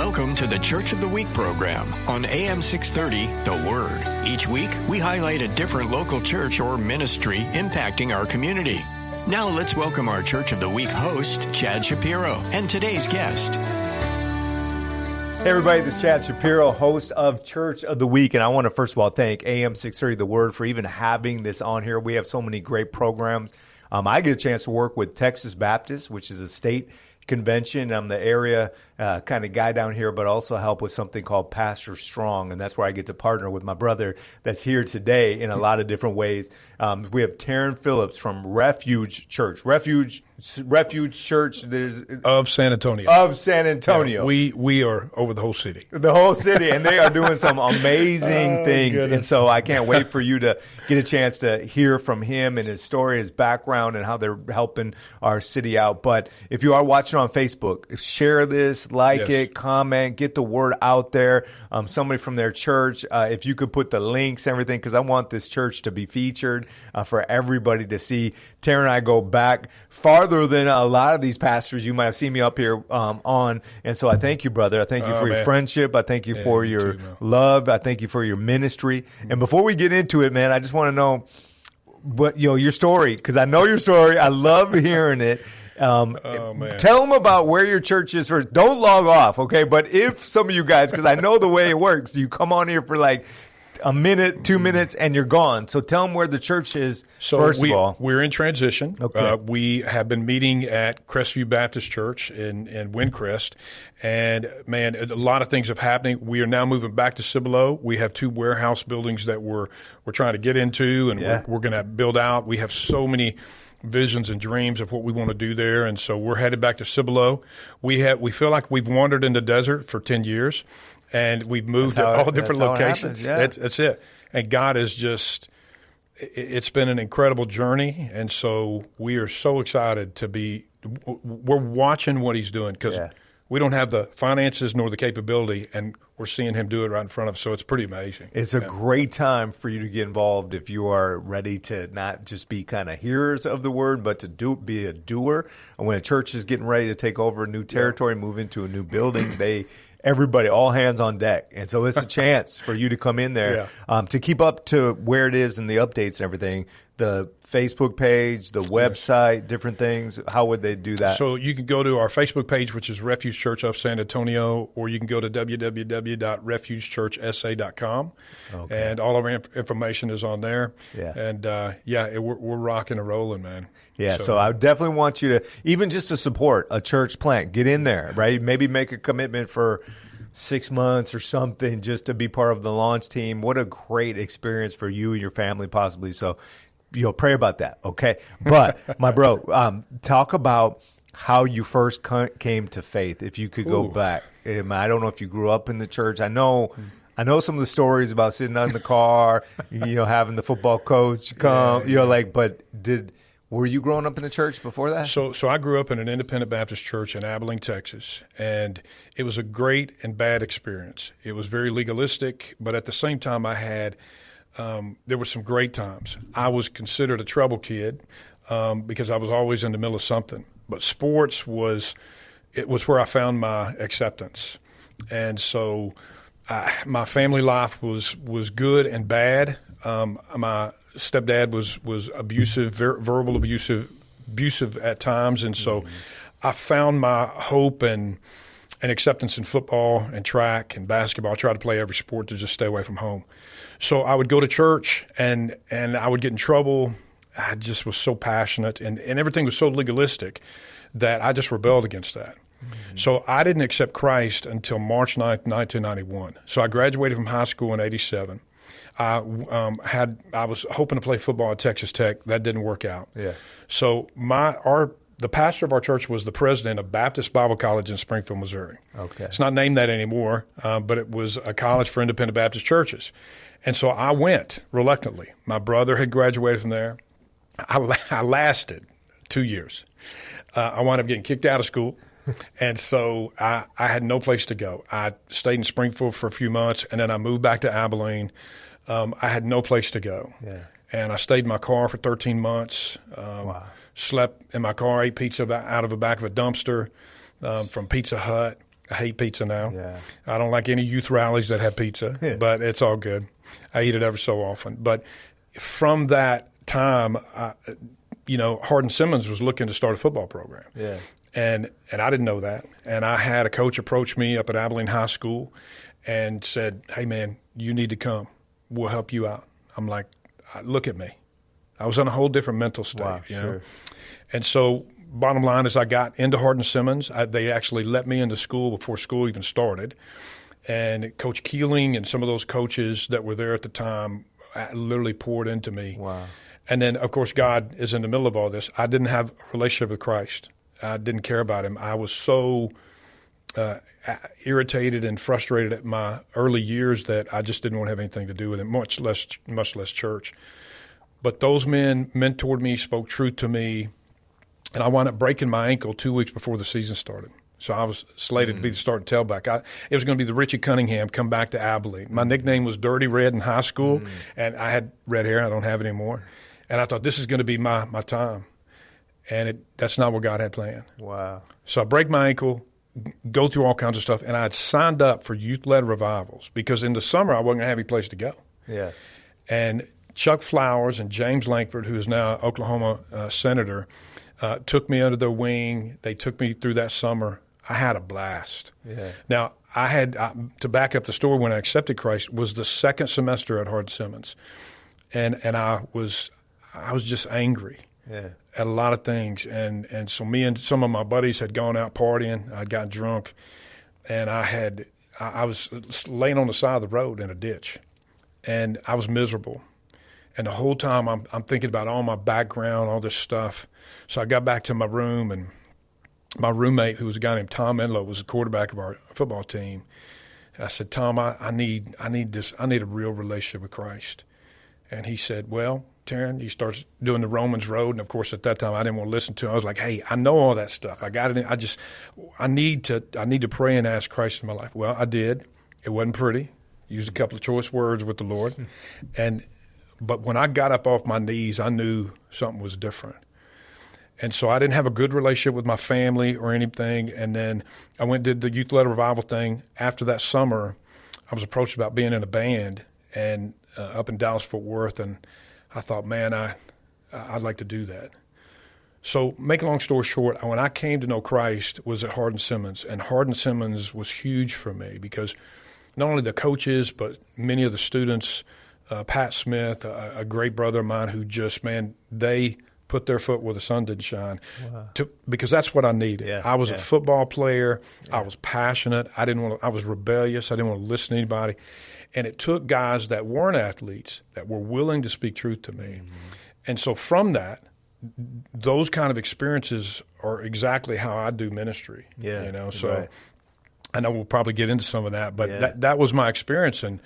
Welcome to the Church of the Week program on AM 630, The Word. Each week, we highlight a different local church or ministry impacting our community. Now let's welcome our Church of the Week host, Chad Schapiro, and today's guest. Hey everybody, this is Chad Schapiro, host of Church of the Week, and I want to first of all thank AM 630 The Word for even having this on here. We have so many great programs. I get a chance to work with Texas Baptist, which is a state convention. I'm the area kind of guy down here, but also help with something called Pastor Strong, and that's where I get to partner with my brother that's here today in a lot of different ways. We have Terrin Phillips from Refuge Church. Refuge Church of San Antonio. Yeah, we are over the whole city. The whole city, and they are doing some amazing things. Goodness. And so I can't wait for you to get a chance to hear from him and his story, his background, and how they're helping our city out. But if you are watching on Facebook, share this, like it, comment, get the word out there. Somebody from their church, if you could put the links, everything, because I want this church to be featured for everybody to see. Terrin and I go back farther than a lot of these pastors you might have seen me up here on. And so I thank you, brother. I thank you for your friendship. I thank you for your love. I thank you for your ministry. And before we get into it, man, I just want to know your story, because I know your story. I love hearing it. Tell them about where your church is first. Don't log off, okay? But if some of you guys, because I know the way it works, you come on here for like a minute, 2 minutes, and you're gone. So tell them where the church is, first of all. We're in transition. Okay. We have been meeting at Crestview Baptist Church in Windcrest. And, man, a lot of things have happening. We are now moving back to Cibolo. We have 2 warehouse buildings that we're trying to get into, and we're going to build out. We have so many visions and dreams of what we want to do there, and so we're headed back to Cibolo. We feel like we've wandered in the desert for 10 years. And we've moved to all different locations. That's it. And God is it's been an incredible journey. And so we are so excited we're watching what he's doing, because we don't have the finances nor the capability, and we're seeing him do it right in front of us. So it's pretty amazing. It's a great time for you to get involved if you are ready to not just be kind of hearers of the word, but to be a doer. And when a church is getting ready to take over a new territory, move into a new building, everybody, all hands on deck. And so it's a chance for you to come in there to keep up to where it is and the updates and everything. The Facebook page, the website, different things. How would they do that? So you can go to our Facebook page, which is Refuge Church of San Antonio, or you can go to www.refugechurchsa.com. Okay. And all of our information is on there. Yeah. And, we're rocking and rolling, man. Yeah, so I definitely want you to, even just to support a church plant, get in there, right? Maybe make a commitment for 6 months or something just to be part of the launch team. What a great experience for you and your family possibly. So, pray about that, okay? But, my bro, talk about how you first came to faith, if you could go back. I don't know if you grew up in the church. I know some of the stories about sitting out in the car, having the football coach come, were you growing up in the church before that? So I grew up in an independent Baptist church in Abilene, Texas, and it was a great and bad experience. It was very legalistic, but at the same time there were some great times. I was considered a trouble kid because I was always in the middle of something. But sports was where I found my acceptance. And so my family life was good and bad. My stepdad was abusive, verbal abusive at times, and so I found my hope and acceptance in football and track and basketball. I tried to play every sport to just stay away from home. So I would go to church and I would get in trouble. I just was so passionate, and everything was so legalistic that I just rebelled against that. Mm-hmm. So I didn't accept Christ until March 9th, 1991. So I graduated from high school in 87. I was hoping to play football at Texas Tech. That didn't work out. Yeah. So the pastor of our church was the president of Baptist Bible College in Springfield, Missouri. Okay. It's not named that anymore, but it was a college for independent Baptist churches. And so I went reluctantly. My brother had graduated from there. I lasted 2 years. I wound up getting kicked out of school. And so I had no place to go. I stayed in Springfield for a few months, and then I moved back to Abilene. I had no place to go. Yeah. And I stayed in my car for 13 months, slept in my car, ate pizza out of the back of a dumpster from Pizza Hut. I hate pizza now. Yeah. I don't like any youth rallies that have pizza, but it's all good. I eat it ever so often. But from that time, Hardin Simmons was looking to start a football program. Yeah. And I didn't know that. And I had a coach approach me up at Abilene High School and said, hey, man, you need to come. We'll help you out. I'm like, look at me. I was in a whole different mental state. Wow, sure. And so bottom line is I got into Hardin Simmons. They actually let me into school before school even started. And Coach Keeling and some of those coaches that were there at the time literally poured into me. Wow. And then, of course, God is in the middle of all this. I didn't have a relationship with Christ. I didn't care about him. I was so irritated and frustrated at my early years that I just didn't want to have anything to do with it, much less church. But those men mentored me, spoke truth to me, and I wound up breaking my ankle 2 weeks before the season started. So I was slated to be the starting tailback. It was going to be the Richie Cunningham come back to Abilene. My nickname was Dirty Red in high school, and I had red hair. I don't have it anymore. And I thought, this is going to be my time. And that's not what God had planned. Wow. So I break my ankle, go through all kinds of stuff, and I had signed up for youth-led revivals because in the summer I wasn't going to have any place to go. Yeah. And Chuck Flowers and James Lankford, who is now Oklahoma senator, took me under their wing. They took me through that summer. I had a blast. Yeah. Now, I had to back up the story when I accepted Christ was the second semester at Hardin Simmons, and I was just angry. Yeah. At a lot of things, and so me and some of my buddies had gone out partying. I'd gotten drunk, and I was laying on the side of the road in a ditch, and I was miserable. And the whole time I'm thinking about all my background, all this stuff. So I got back to my room, and my roommate, who was a guy named Tom Enlow, was the quarterback of our football team. And I said, Tom, I need a real relationship with Christ. And he said, well, Terrin, he starts doing the Romans Road, and of course at that time I didn't want to listen to him. I was like, hey, I know all that stuff. I got it. I need to pray and ask Christ in my life. Well, I did. It wasn't pretty. Used a couple of choice words with the Lord, but when I got up off my knees, I knew something was different. And so I didn't have a good relationship with my family or anything. And then I went and did the youth-led revival thing. After that summer, I was approached about being in a band and up in Dallas-Fort Worth, and I thought, man, I'd like to do that. So make a long story short, when I came to know Christ was at Hardin Simmons, and Hardin Simmons was huge for me because not only the coaches but many of the students, Pat Smith, a great brother of mine who just, man, they put their foot where the sun didn't shine. Wow. Because that's what I needed. Yeah, I was a football player. Yeah. I was passionate. I was rebellious. I didn't want to listen to anybody. And it took guys that weren't athletes that were willing to speak truth to me. Mm-hmm. And so from that, those kind of experiences are exactly how I do ministry. Yeah, So right. I know we'll probably get into some of that, but that was my experience. And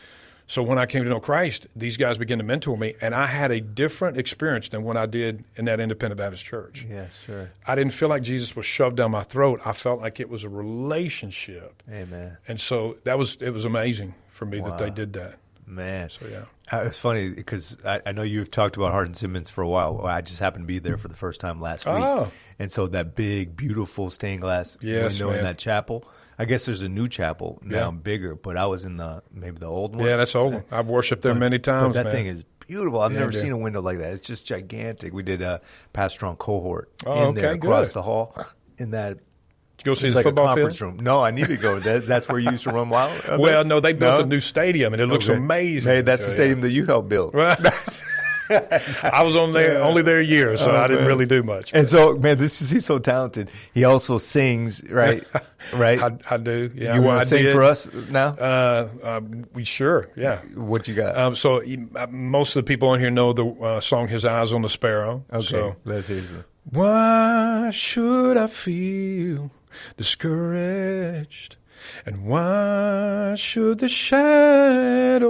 so when I came to know Christ, these guys began to mentor me, and I had a different experience than what I did in that independent Baptist church. Yes, sure. I didn't feel like Jesus was shoved down my throat. I felt like it was a relationship. Amen. And so it was amazing for me that they did that. Man. So, yeah. It's funny because I know you've talked about Hardin Simmons for a while. Well, I just happened to be there for the first time last week. And so that big, beautiful stained glass window in that chapel. I guess there's a new chapel now, bigger, but I was in maybe the old one. Yeah, that's the old one. I've worshiped there many times. But that thing is beautiful. I've never seen a window like that. It's just gigantic. We did a pastoral cohort in there across the hall in that. Did you go see the football field? Room. No, I need to go. That's where you used to run wild. Well, no, they built a new stadium, and it looks amazing. Hey, that's the stadium that you helped build. I was only there a year, so I didn't really do much. And so, man, he's so talented. He also sings, right? Right. I do. Yeah. You want to sing for us now? We sure. Yeah. What you got? So most of the people on here know the song "His Eyes on the Sparrow." Okay. So, let's hear it. Why should I feel discouraged? And why should the shadows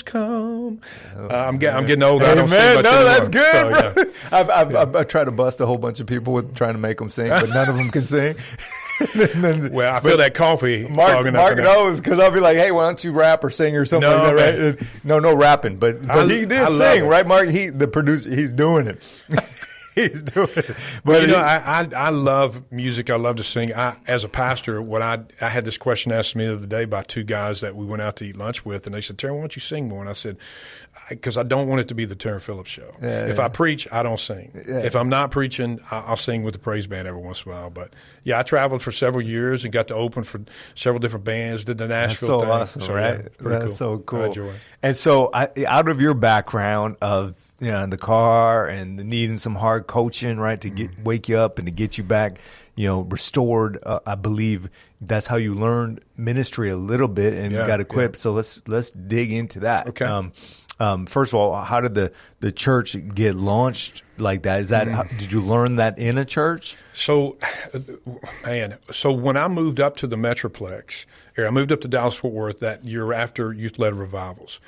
come? I'm getting old. I don't sing much anymore. That's good, so, bro. Yeah. I've tried to bust a whole bunch of people with trying to make them sing, but none of them can sing. Well, I feel that coffee. Mark knows because I'll be like, "Hey, why don't you rap or sing or something like that?" Right? No rapping, but he did sing, right, Mark? The producer, he's doing it. He's doing it. But you know, I love music. I love to sing. As a pastor, I had this question asked me the other day by two guys that we went out to eat lunch with, and they said, "Terrin, why don't you sing more?" And I said, because I don't want it to be the Terrin Phillips show. If I preach, I don't sing. If I'm not preaching, I'll sing with the praise band every once in a while. But yeah, I traveled for several years and got to open for several different bands. Did the Nashville thing. That's so awesome, right? Yeah, That's cool. so cool. I enjoy it. And so, out of your background of in the car and needing some hard coaching, right, to wake you up and to get you back, restored. I believe that's how you learned ministry a little bit and got equipped. So let's dig into that. Okay. First of all, how did the church get launched like that? Is that did you learn that in a church? So, when I moved up to the Metroplex, I moved up to Dallas-Fort Worth that year after youth-led revivals.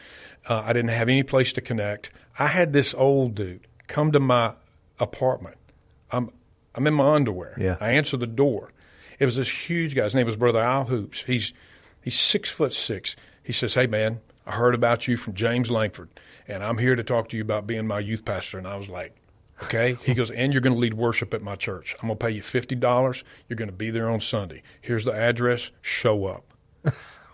I didn't have any place to connect. I had this old dude come to my apartment. I'm in my underwear. Yeah. I answer the door. It was this huge guy. His name was Brother Al Hoops. He's 6'6". He says, "Hey man, I heard about you from James Langford, and I'm here to talk to you about being my youth pastor." And I was like, okay. He goes, "And you're going to lead worship at my church. I'm going to pay you $50. You're going to be there on Sunday. Here's the address. Show up."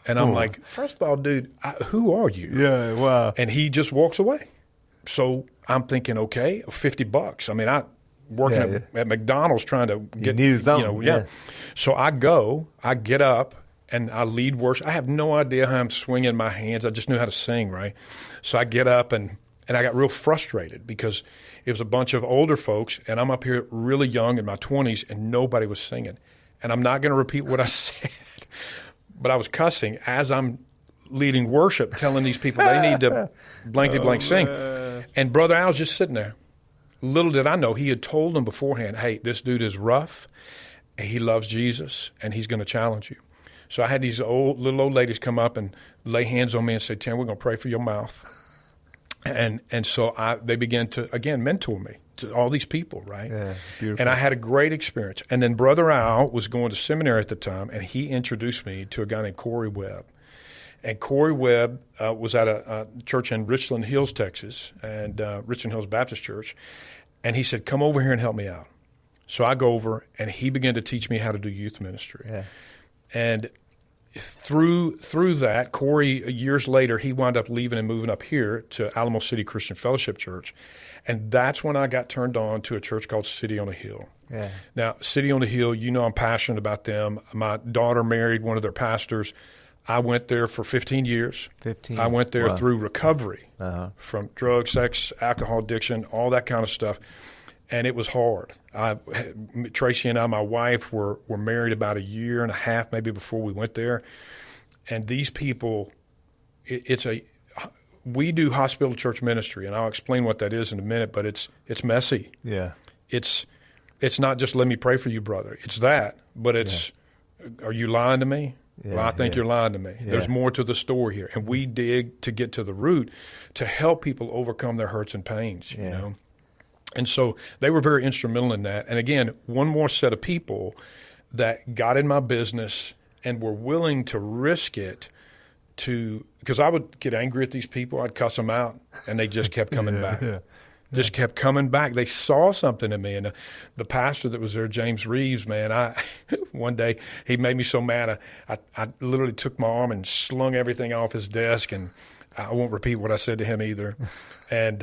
And I'm like, first of all, dude, who are you? Yeah, wow. And he just walks away. So I'm thinking, okay, $50. I mean, I working at McDonald's trying to get, you need something. So I get up, and I lead worship. I have no idea how I'm swinging my hands. I just knew how to sing, right? So I get up, and I got real frustrated because it was a bunch of older folks, and I'm up here really young in my 20s, and nobody was singing. And I'm not going to repeat what I said, but I was cussing as I'm leading worship, telling these people they need to blankety blank sing. And Brother Al's just sitting there. Little did I know, he had told them beforehand, "Hey, this dude is rough, and he loves Jesus, and he's going to challenge you." So I had these little old ladies come up and lay hands on me and say, "Terrin, we're going to pray for your mouth." And so they began to, again, mentor me to all these people, right? Yeah, beautiful. And I had a great experience. And then Brother Al was going to seminary at the time, and he introduced me to a guy named Corey Webb. And Corey Webb was at a church in Richland Hills, Texas, and Richland Hills Baptist Church. And he said, "Come over here and help me out." So I go over, and he began to teach me how to do youth ministry. Yeah. And through that, Corey, years later, he wound up leaving and moving up here to Alamo City Christian Fellowship Church. And that's when I got turned on to a church called City on a Hill. Yeah. Now, City on a Hill, I'm passionate about them. My daughter married one of their pastors. I went there for 15 years. 15. I went there Wow. through recovery from drug, sex, alcohol addiction, all that kind of stuff. And it was hard. Tracy and I, my wife, were married about a year and a half maybe before we went there. And these people, we do hospital church ministry, and I'll explain what that is in a minute, but it's messy. Yeah. It's not just "let me pray for you, brother." It's that, but it's, "Are you lying to me?" Yeah, "Well, I think you're lying to me." Yeah. There's more to the story here. And we dig to get to the root to help people overcome their hurts and pains, you know. And so they were very instrumental in that. And again, one more set of people that got in my business and were willing to risk it because I would get angry at these people. I'd cuss them out, and they just kept coming back. Just kept coming back. They saw something in me. And the pastor that was there, James Reeves, man, one day he made me so mad. I literally took my arm and slung everything off his desk, and I won't repeat what I said to him either. And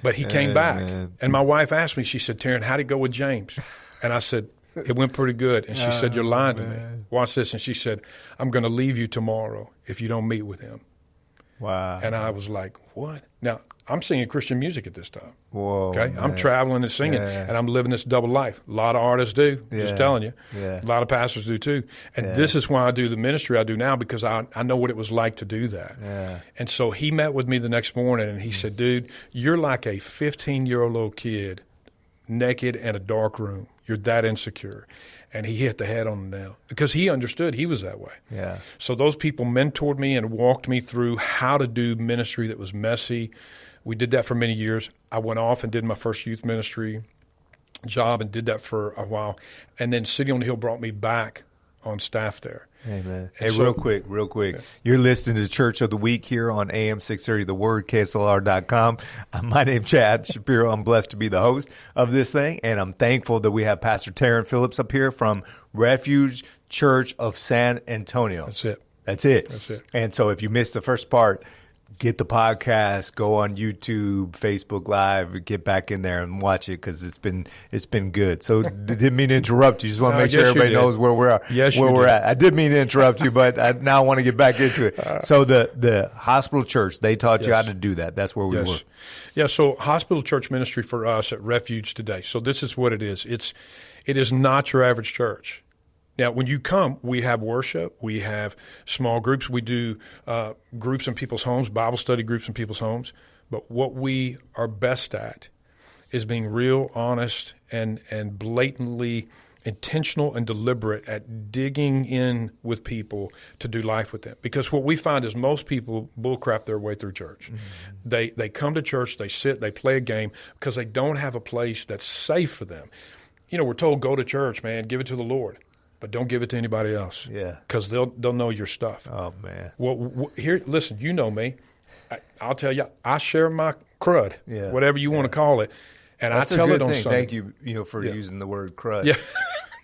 but he came back. And my wife asked me, she said, "Terrin, how'd it go with James?" And I said, "It went pretty good." And she said, "You're lying to me. Watch this." And she said, "I'm going to leave you tomorrow if you don't meet with him." Wow. And I was like, "What?" Now, I'm singing Christian music at this time. Whoa. Okay? Man. I'm traveling and singing, and I'm living this double life. A lot of artists do, just telling you. Yeah. A lot of pastors do too. And this is why I do the ministry I do now, because I know what it was like to do that. Yeah. And so he met with me the next morning, and he said, "Dude, you're like a 15-year-old little kid, naked in a dark room. You're that insecure." And he hit the head on the nail because he understood he was that way. Yeah. So those people mentored me and walked me through how to do ministry that was messy. We did that for many years. I went off and did my first youth ministry job and did that for a while. And then City on the Hill brought me back on staff there. Amen. Hey, real quick. Yeah. You're listening to Church of the Week here on AM 630 The Word, KSLR.com. My name's Chad Schapiro. I'm blessed to be the host of this thing, and I'm thankful that we have Pastor Terrin Phillips up here from Refuge Church of San Antonio. That's it. And so if you missed the first part, get the podcast, go on YouTube, Facebook Live, get back in there and watch it because it's been good. So didn't mean to interrupt you. Just want to make sure everybody knows where we're at. I did mean to interrupt you, but I now want to get back into it. So the hospital church, they taught you how to do that. That's where we were. Yeah. So hospital church ministry for us at Refuge today. So this is what it is. It is not your average church. Now, when you come, we have worship, we have small groups, we do groups in people's homes, Bible study groups in people's homes. But what we are best at is being real, honest, and blatantly intentional and deliberate at digging in with people to do life with them. Because what we find is most people bullcrap their way through church. Mm-hmm. They come to church, they sit, they play a game because they don't have a place that's safe for them. You know, we're told, go to church, man, give it to the Lord. But don't give it to anybody else. Yeah, because they'll know your stuff. Oh man. Well, here, listen. You know me. I'll tell you. I share my crud, whatever you want to call it, and that's I tell it on thing. Sunday. Thank you, for using the word crud. Yeah.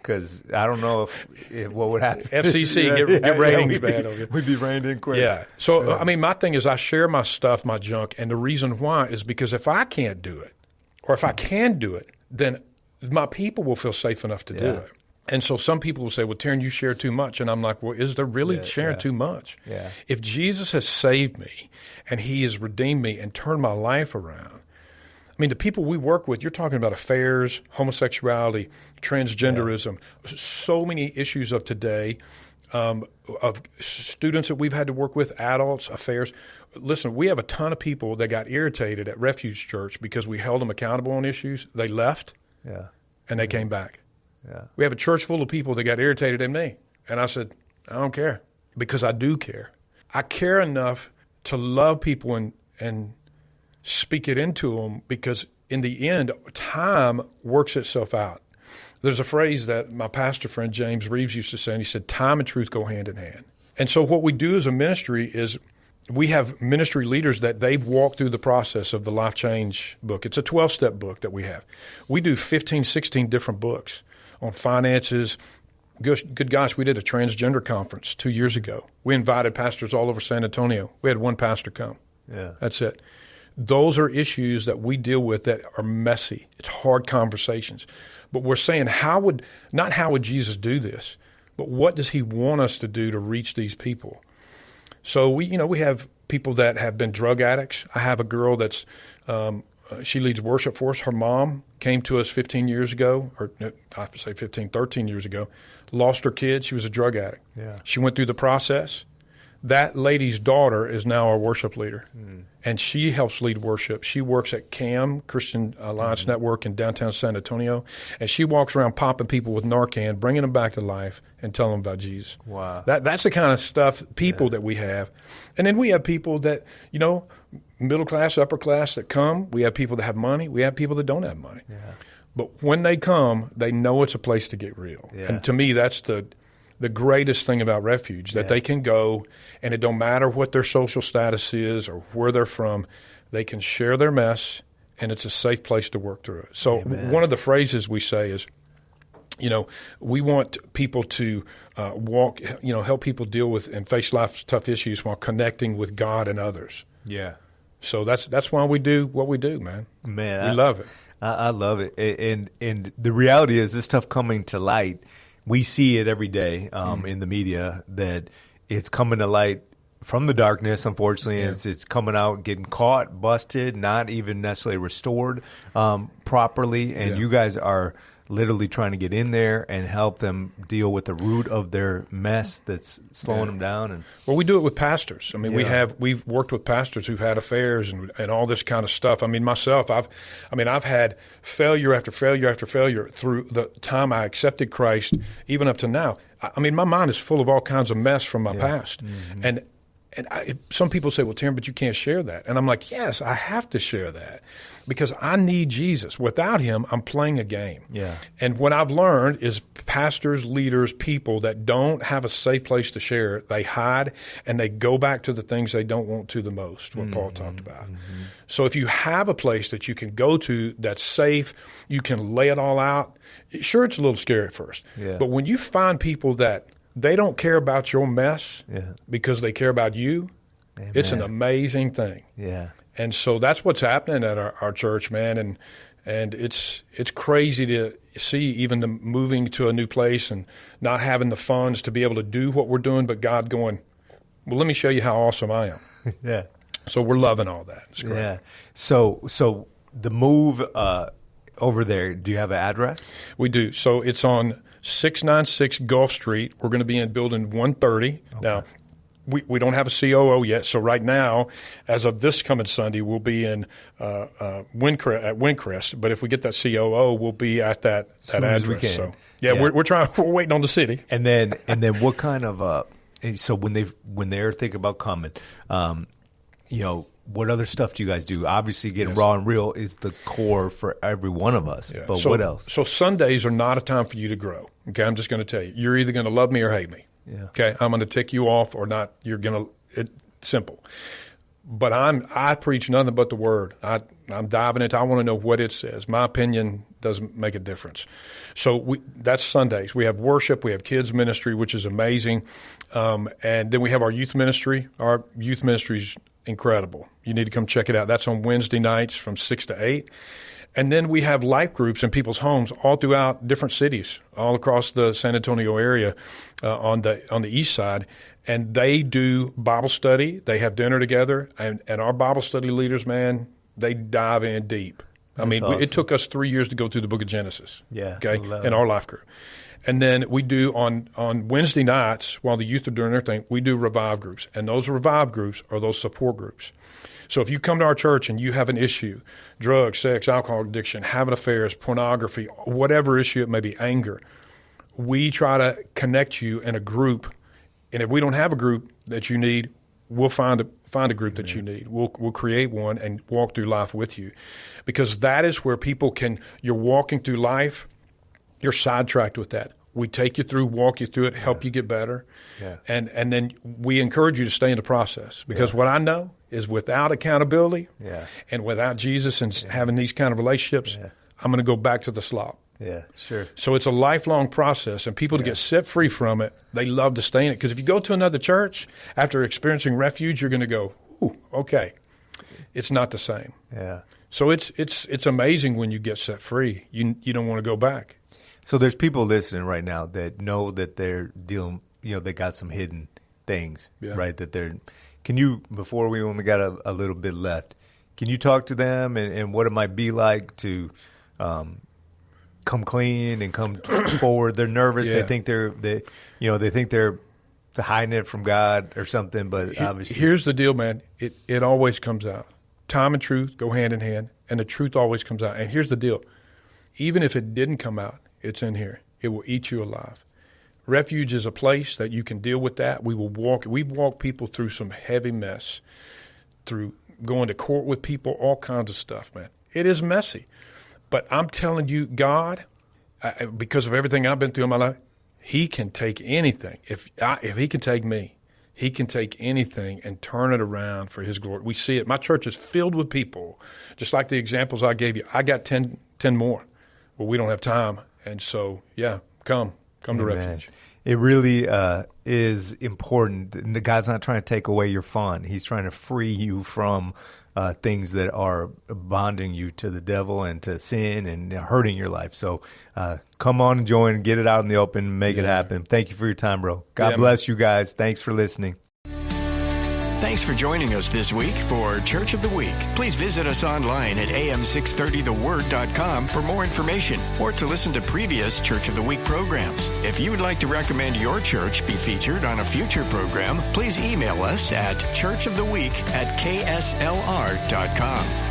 Because I don't know if what would happen. FCC get ratings bad. We'd be reined in quick. Yeah. So I mean, my thing is, I share my stuff, my junk, and the reason why is because if I can't do it, or if I can do it, then my people will feel safe enough to do it. And so some people will say, well, Terrin, you share too much. And I'm like, well, is there really sharing too much? Yeah. If Jesus has saved me and he has redeemed me and turned my life around, I mean, the people we work with, you're talking about affairs, homosexuality, transgenderism, so many issues of today, of students that we've had to work with, adults, affairs. Listen, we have a ton of people that got irritated at Refuge Church because we held them accountable on issues. They left and they came back. Yeah. We have a church full of people that got irritated at me. And I said, I don't care, because I do care. I care enough to love people and speak it into them, because in the end, time works itself out. There's a phrase that my pastor friend James Reeves used to say, and he said, time and truth go hand in hand. And so what we do as a ministry is we have ministry leaders that they've walked through the process of the Life Change book. It's a 12-step book that we have. We do 15, 16 different books on finances. Good gosh, we did a transgender conference 2 years ago. We invited pastors all over San Antonio. We had one pastor come. Yeah. That's it. Those are issues that we deal with that are messy. It's hard conversations. But we're saying, not how would Jesus do this, but what does he want us to do to reach these people? So we have people that have been drug addicts. I have a girl that's she leads worship for us. Her mom came to us 15 years ago, or I have to say 13 years ago, lost her kid. She was a drug addict. Yeah. She went through the process. That lady's daughter is now our worship leader, and she helps lead worship. She works at CAM, Christian Alliance Network, in downtown San Antonio, and she walks around popping people with Narcan, bringing them back to life, and telling them about Jesus. Wow. That's the kind of stuff, people that we have. And then we have people that, middle class, upper class that come. We have people that have money. We have people that don't have money. Yeah. But when they come, they know it's a place to get real. Yeah. And to me, that's the greatest thing about Refuge, that they can go, and it don't matter what their social status is or where they're from, they can share their mess, and it's a safe place to work through it. So one of the phrases we say is, we want people to help people deal with and face life's tough issues while connecting with God and others. Yeah. So that's why we do what we do, man. Man, we love it. I love it. And the reality is, this stuff coming to light, we see it every day in the media, that it's coming to light from the darkness, unfortunately. Yeah. It's coming out, getting caught, busted, not even necessarily restored properly. And you guys are literally trying to get in there and help them deal with the root of their mess that's slowing them down. And well, we do it with pastors. I mean, we've worked with pastors who've had affairs and all this kind of stuff. I mean, myself, I've had failure after failure after failure through the time I accepted Christ, even up to now. I mean, my mind is full of all kinds of mess from my past. Mm-hmm. some people say, well, Terrin, but you can't share that. And I'm like, yes, I have to share that because I need Jesus. Without him, I'm playing a game. Yeah. And what I've learned is pastors, leaders, people that don't have a safe place to share it, they hide and they go back to the things they don't want to the most, what Paul talked about. Mm-hmm. So if you have a place that you can go to that's safe, you can lay it all out. Sure, it's a little scary at first. Yeah. But when you find people that they don't care about your mess because they care about you, Amen. It's an amazing thing. Yeah. And so that's what's happening at our church, man. And it's crazy to see even the moving to a new place and not having the funds to be able to do what we're doing, but God going, well, let me show you how awesome I am. Yeah. So we're loving all that. It's great. Yeah. So the move over there, do you have an address? We do. So it's on 696 Gulf Street. We're going to be in building 130. Okay. Now, we don't have a COO yet, so right now, as of this coming Sunday, we'll be in Windcrest. But if we get that COO, we'll be at that address. We can. So we're waiting on the city. And then what kind of so when they're thinking about coming, what other stuff do you guys do? Obviously, getting raw and real is the core for every one of us. Yeah. But what else? So Sundays are not a time for you to grow. Okay, I'm just going to tell you. You're either going to love me or hate me. Yeah. Okay, I'm going to tick you off or not. You're going to. It's simple. But I preach nothing but the word. I'm diving into. I want to know what it says. My opinion doesn't make a difference. So that's Sundays. We have worship. We have kids ministry, which is amazing, and then we have our youth ministry. Our youth ministry is incredible. You need to come check it out. That's on Wednesday nights from 6 to 8. And then we have life groups in people's homes all throughout different cities, all across the San Antonio area on the east side. And they do Bible study. They have dinner together. And our Bible study leaders, man, they dive in deep. That's awesome. It took us 3 years to go through the book of Genesis. Yeah. Okay, in our life group. And then we do on Wednesday nights, while the youth are doing their thing, we do revive groups. And those revive groups are those support groups. So if you come to our church and you have an issue, drugs, sex, alcohol addiction, having affairs, pornography, whatever issue it may be, anger, we try to connect you in a group. And if we don't have a group that you need, we'll find a group that you need. We'll create one and walk through life with you. Because that is where people you're walking through life, you're sidetracked with that. We take you through, walk you through it, help you get better. Yeah. And then we encourage you to stay in the process. Because what I know is without accountability and without Jesus and having these kind of relationships, I'm going to go back to the slop. Yeah, sure. So it's a lifelong process, and people to get set free from it, they love to stay in it. Because if you go to another church after experiencing Refuge, you're going to go, ooh, okay, it's not the same. Yeah. So it's amazing when you get set free. You don't want to go back. So there's people listening right now that know that they're dealing, they got some hidden things, right? That can you, before we only got a little bit left, can you talk to them and what it might be like to come clean and come forward? They're nervous. They think they think they're hiding it from God or something, but obviously. Here's the deal, man. It always comes out. Time and truth go hand in hand, and the truth always comes out. And here's the deal. Even if it didn't come out, it's in here. It will eat you alive. Refuge is a place that you can deal with that. We've walked people through some heavy mess, through going to court with people, all kinds of stuff, man. It is messy. But I'm telling you, God, because of everything I've been through in my life, he can take anything. If he can take me, he can take anything and turn it around for his glory. We see it. My church is filled with people, just like the examples I gave you. I got 10 more. Well, we don't have time. And so, come to Refuge. It really is important. The God's not trying to take away your fun. He's trying to free you from things that are bonding you to the devil and to sin and hurting your life. So come on and join, get it out in the open, make it happen. Thank you for your time, bro. God bless you guys. Thanks for listening. Thanks for joining us this week for Church of the Week. Please visit us online at am630theword.com for more information or to listen to previous Church of the Week programs. If you would like to recommend your church be featured on a future program, please email us at churchoftheweek@kslr.com.